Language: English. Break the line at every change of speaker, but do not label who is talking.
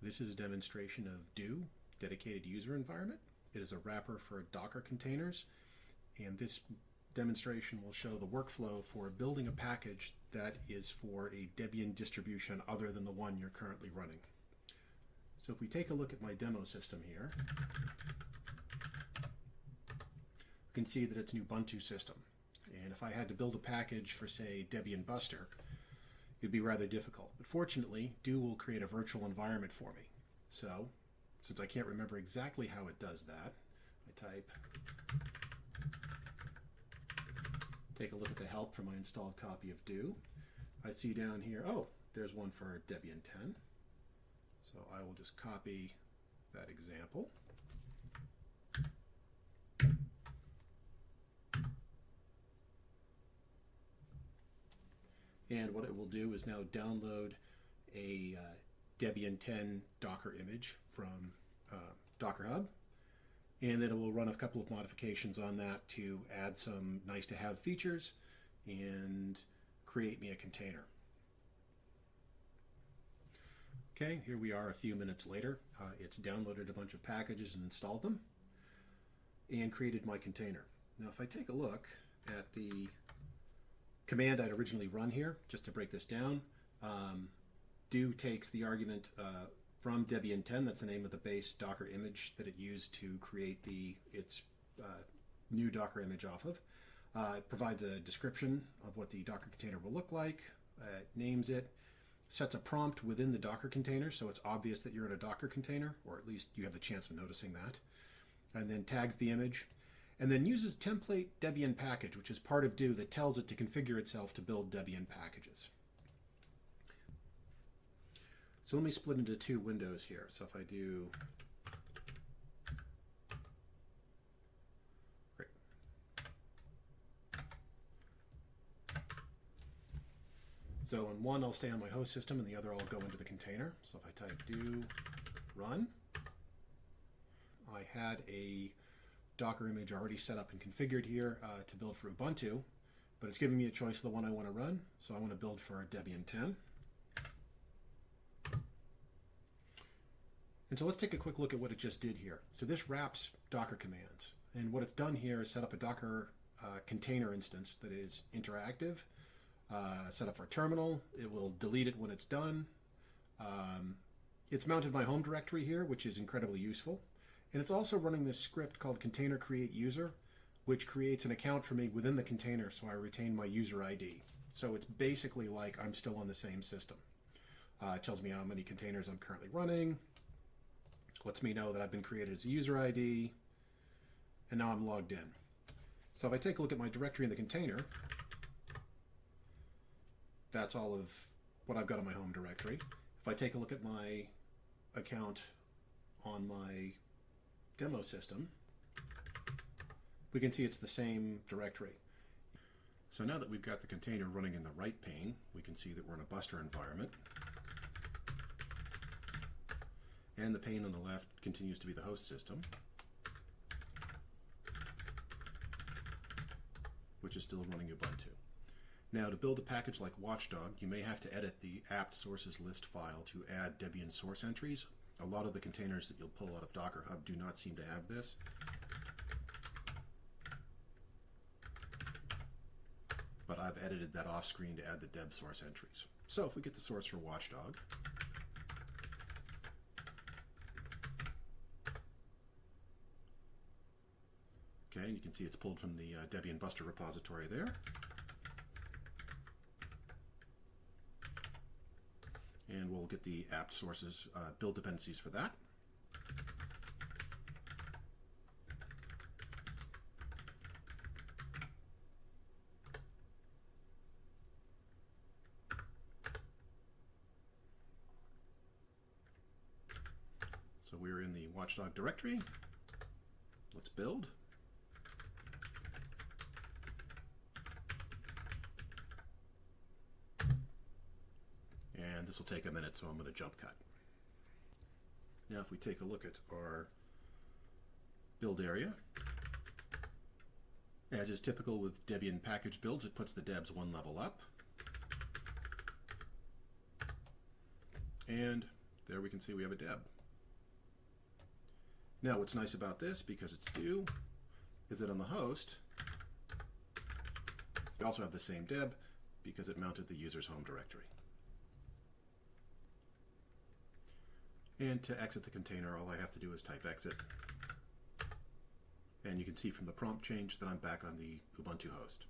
This is a demonstration of Do, Dedicated User Environment. It is a wrapper for Docker containers, and this demonstration will show the workflow for building a package that is for a Debian distribution other than the one you're currently running. So if we take a look at my demo system here, you can see that it's an Ubuntu system. And if I had to build a package for, say, Debian Buster, it'd be rather difficult. But fortunately, Do will create a virtual environment for me. So, since I can't remember exactly how it does that, I type, take a look at the help for my installed copy of Do. I see down here, oh, there's one for Debian 10. So I will just copy that example. And what it will do is now download a Debian 10 Docker image from Docker Hub, and then it will run a couple of modifications on that to add some nice-to-have features and create me a container. Okay, here we are a few minutes later. It's downloaded a bunch of packages and installed them and created my container. Now if I take a look at the command I'd originally run here, just to break this down, Do takes the argument from Debian 10, that's the name of the base Docker image that it used to create its new Docker image off of. It provides a description of what the Docker container will look like, names it, sets a prompt within the Docker container so it's obvious that you're in a Docker container, or at least you have the chance of noticing that, and then tags the image, and then uses template Debian package, which is part of Do, that tells it to configure itself to build Debian packages. So let me split into two windows here. So if I do, great. So in one I'll stay on my host system and the other I'll go into the container. So if I type do run, I had a Docker image already set up and configured here to build for Ubuntu, but it's giving me a choice of the one I want to run. So I want to build for Debian 10. And so let's take a quick look at what it just did here. So this wraps Docker commands. And what it's done here is set up a Docker container instance that is interactive, set up for a terminal. It will delete it when it's done. It's mounted my home directory here, which is incredibly useful. And it's also running this script called container create user, which creates an account for me within the container so I retain my user ID. So it's basically like I'm still on the same system. It tells me how many containers I'm currently running, lets me know that I've been created as a user ID, and now I'm logged in. So if I take a look at my directory in the container, that's all of what I've got in my home directory. If I take a look at my account on my demo system, we can see it's the same directory. So now that we've got the container running in the right pane, we can see that we're in a Buster environment. And the pane on the left continues to be the host system, which is still running Ubuntu. Now, to build a package like Watchdog, you may have to edit the apt sources list file to add Debian source entries. A lot of the containers that you'll pull out of Docker Hub do not seem to have this. But I've edited that off screen to add the deb source entries. So if we get the source for Watchdog, okay, and you can see it's pulled from the Debian Buster repository there. And we'll get the apt sources build dependencies for that. So we're in the Watchdog directory. Let's build. And this will take a minute, so I'm going to jump cut. Now if we take a look at our build area, as is typical with Debian package builds, it puts the debs one level up. And there we can see we have a deb. Now what's nice about this, because it's due, is that on the host, we also have the same deb because it mounted the user's home directory. And to exit the container, all I have to do is type exit. And you can see from the prompt change that I'm back on the Ubuntu host.